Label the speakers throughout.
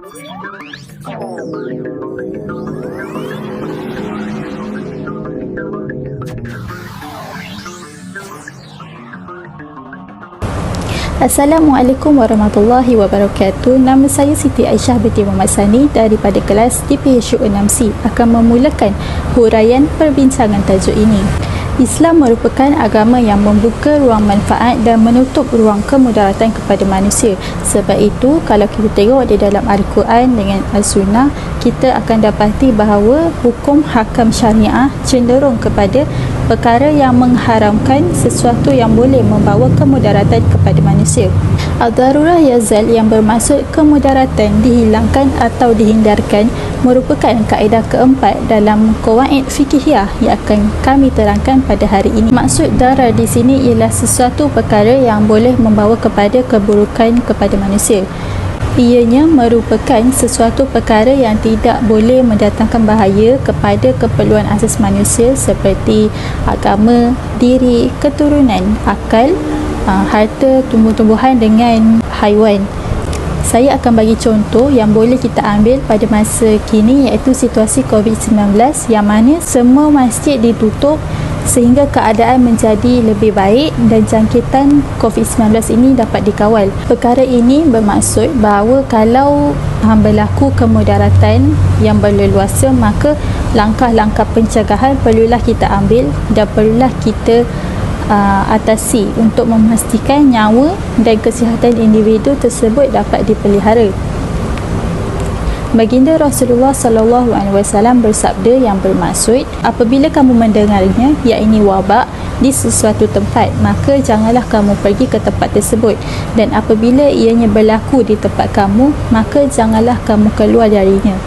Speaker 1: Assalamualaikum warahmatullahi wabarakatuh. Nama saya Siti Aisyah binti Muhammad Sani daripada kelas DPHU 6C akan memulakan huraian perbincangan tajuk ini. Islam merupakan agama yang membuka ruang manfaat dan menutup ruang kemudaratan kepada manusia. Sebab itu, kalau kita tengok di dalam Al-Quran dengan Al-Sunnah, kita akan dapati bahawa hukum hakam syariah cenderung kepada perkara yang mengharamkan sesuatu yang boleh membawa kemudaratan kepada manusia. Ad-darurah yazal yang bermaksud kemudaratan dihilangkan atau dihindarkan merupakan kaedah keempat dalam qawaid fikihiyah yang akan kami terangkan pada hari ini. Maksud darar di sini ialah sesuatu perkara yang boleh membawa kepada keburukan kepada manusia. Ianya merupakan sesuatu perkara yang tidak boleh mendatangkan bahaya kepada keperluan asas manusia seperti agama, diri, keturunan, akal, harta, tumbuh-tumbuhan dengan haiwan. Saya akan bagi contoh yang boleh kita ambil pada masa kini, iaitu situasi COVID-19 yang mana semua masjid ditutup sehingga keadaan menjadi lebih baik dan jangkitan COVID-19 ini dapat dikawal. Perkara ini bermaksud bahawa kalau berlaku kemudaratan yang berleluasa, maka langkah-langkah pencegahan perlulah kita ambil dan perlulah kita atasi untuk memastikan nyawa dan kesihatan individu tersebut dapat dipelihara. Baginda Rasulullah SAW bersabda yang bermaksud, apabila kamu mendengarnya, iaitu wabak di sesuatu tempat, maka janganlah kamu pergi ke tempat tersebut, dan apabila ianya berlaku di tempat kamu, maka janganlah kamu keluar darinya.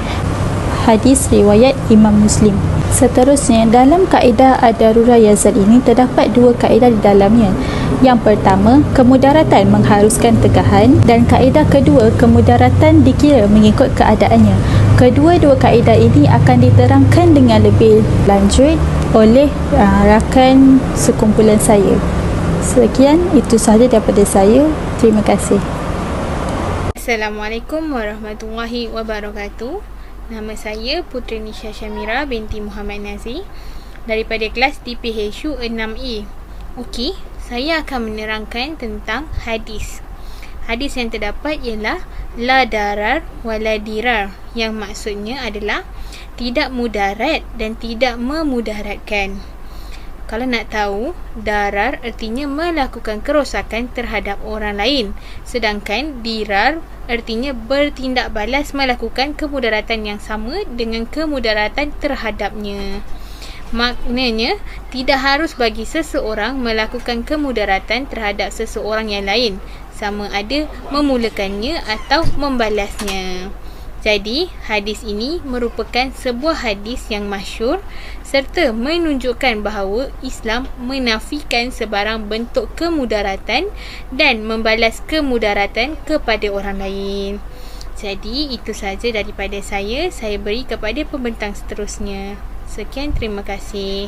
Speaker 1: Hadis riwayat Imam Muslim. Seterusnya, dalam kaedah ad-darurah yazal ini terdapat dua kaedah di dalamnya. Yang pertama, kemudaratan mengharuskan tegahan, dan kaedah kedua, kemudaratan dikira mengikut keadaannya. Kedua-dua kaedah ini akan diterangkan dengan lebih lanjut oleh rakan sekumpulan saya. Sekian, itu sahaja daripada saya. Terima kasih.
Speaker 2: Assalamualaikum warahmatullahi wabarakatuh. Nama saya Puteri Nisha Syamira binti Muhammad Nazir daripada kelas DPHU 6E. Okey, saya akan menerangkan tentang hadis. Hadis yang terdapat ialah la darar wala dirar, yang maksudnya adalah tidak mudarat dan tidak memudaratkan. Kalau nak tahu, darar artinya melakukan kerosakan terhadap orang lain, sedangkan dirar artinya bertindak balas melakukan kemudaratan yang sama dengan kemudaratan terhadapnya. Maknanya, tidak harus bagi seseorang melakukan kemudaratan terhadap seseorang yang lain, sama ada memulakannya atau membalasnya. Jadi, hadis ini merupakan sebuah hadis yang masyhur serta menunjukkan bahawa Islam menafikan sebarang bentuk kemudaratan dan membalas kemudaratan kepada orang lain. Jadi, itu sahaja daripada saya. Saya beri kepada pembentang seterusnya. Sekian, terima kasih.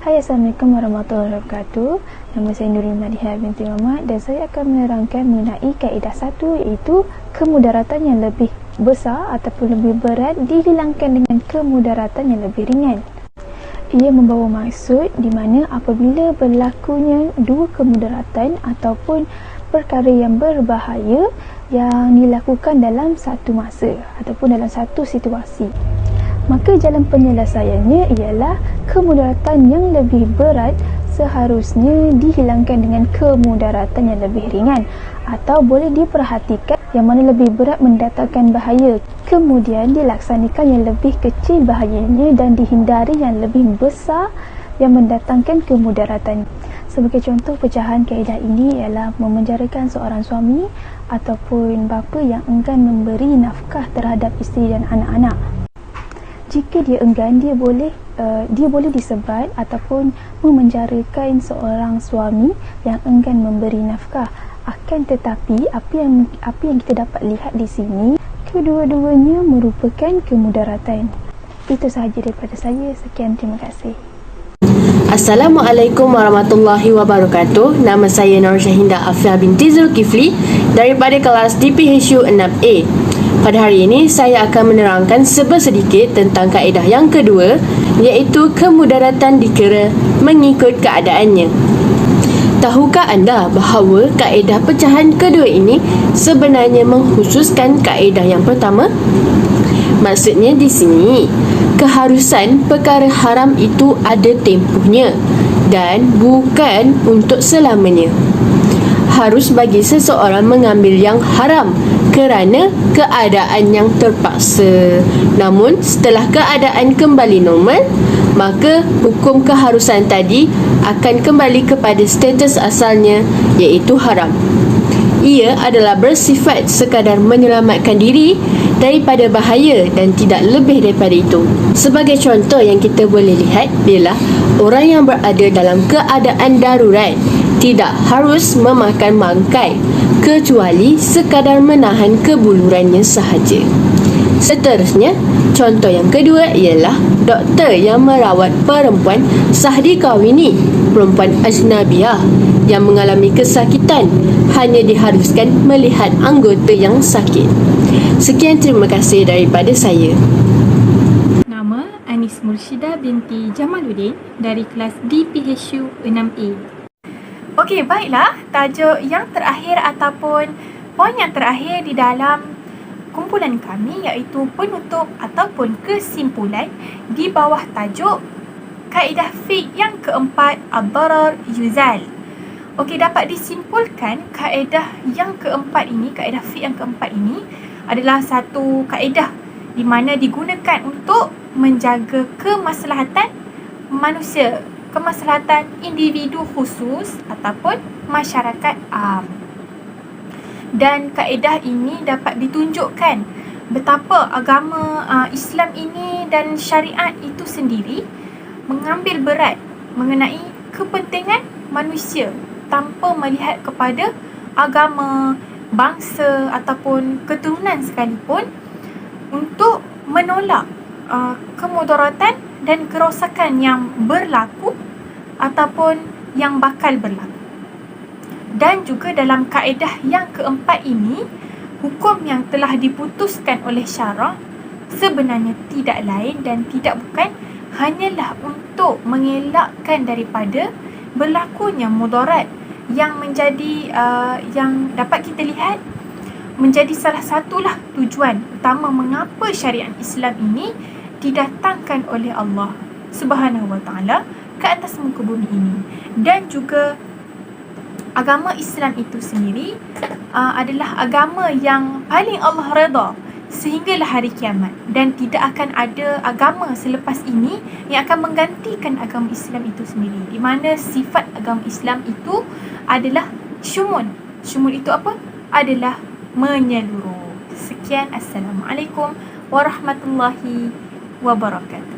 Speaker 3: Hai, Assalamualaikum warahmatullahi wabarakatuh. Nama saya Nuri Madiha binti Muhammad dan saya akan menerangkan mengenai kaedah satu, iaitu kemudaratan yang lebih besar ataupun lebih berat dihilangkan dengan kemudaratan yang lebih ringan. Ia membawa maksud di mana apabila berlakunya dua kemudaratan ataupun perkara yang berbahaya yang dilakukan dalam satu masa ataupun dalam satu situasi, maka jalan penyelesaiannya ialah kemudaratan yang lebih berat seharusnya dihilangkan dengan kemudaratan yang lebih ringan, atau boleh diperhatikan yang mana lebih berat mendatangkan bahaya, kemudian dilaksanakan yang lebih kecil bahayanya dan dihindari yang lebih besar yang mendatangkan kemudaratan. Sebagai contoh pecahan kaedah ini ialah memenjarakan seorang suami ataupun bapa yang enggan memberi nafkah terhadap isteri dan anak-anak. Jika dia enggan, dia boleh disebat ataupun memenjarakan seorang suami yang enggan memberi nafkah. Akan tetapi apa yang kita dapat lihat di sini, kedua-duanya merupakan kemudaratan. Itu sahaja daripada saya. Sekian, terima kasih.
Speaker 4: Assalamualaikum warahmatullahi wabarakatuh. Nama saya Nur Syahinda Afia binti Zulkifli daripada kelas DPHU 6A. Pada hari ini saya akan menerangkan sedikit tentang kaedah yang kedua, iaitu kemudaratan dikira mengikut keadaannya. Tahukah anda bahawa kaedah pecahan kedua ini sebenarnya mengkhususkan kaedah yang pertama? Maksudnya di sini, keharusan perkara haram itu ada tempohnya dan bukan untuk selamanya. Harus bagi seseorang mengambil yang haram kerana keadaan yang terpaksa. Namun setelah keadaan kembali normal, maka hukum keharusan tadi akan kembali kepada status asalnya, iaitu haram. Ia adalah bersifat sekadar menyelamatkan diri daripada bahaya dan tidak lebih daripada itu. Sebagai contoh yang kita boleh lihat ialah orang yang berada dalam keadaan darurat tidak harus memakan bangkai kecuali sekadar menahan kebulurannya sahaja. Seterusnya, contoh yang kedua ialah doktor yang merawat perempuan sah dikahwini, perempuan ajnabiyah yang mengalami kesakitan hanya diharuskan melihat anggota yang sakit. Sekian, terima kasih daripada saya.
Speaker 1: Nama Anis Mursyida binti Jamaluddin dari kelas DPHU 6A. Okey, baiklah. Tajuk yang terakhir ataupun poin yang terakhir di dalam kumpulan kami iaitu penutup ataupun kesimpulan di bawah tajuk kaedah fiqh yang keempat, ad-darar yuzal. Okey, dapat disimpulkan kaedah yang keempat ini, kaedah fiqh yang keempat ini adalah satu kaedah di mana digunakan untuk menjaga kemaslahatan manusia, kemaslahatan individu khusus ataupun masyarakat am. Dan kaedah ini dapat ditunjukkan betapa agama Islam ini dan syariat itu sendiri mengambil berat mengenai kepentingan manusia tanpa melihat kepada agama, bangsa ataupun keturunan sekalipun, untuk menolak kemudaratan dan kerosakan yang berlaku ataupun yang bakal berlaku. Dan juga dalam kaedah yang keempat ini, hukum yang telah diputuskan oleh syarak sebenarnya tidak lain dan tidak bukan hanyalah untuk mengelakkan daripada berlakunya mudarat yang menjadi yang dapat kita lihat menjadi salah satulah tujuan utama mengapa syariat Islam ini didatangkan oleh Allah Subhanahu Wa Taala ke atas muka bumi ini. Dan juga agama Islam itu sendiri adalah agama yang paling Allah redha sehinggalah hari kiamat, dan tidak akan ada agama selepas ini yang akan menggantikan agama Islam itu sendiri, di mana sifat agama Islam itu adalah syumul. Syumul itu apa? Adalah menyeluruh. Sekian, Assalamualaikum warahmatullahi wabarakatuh.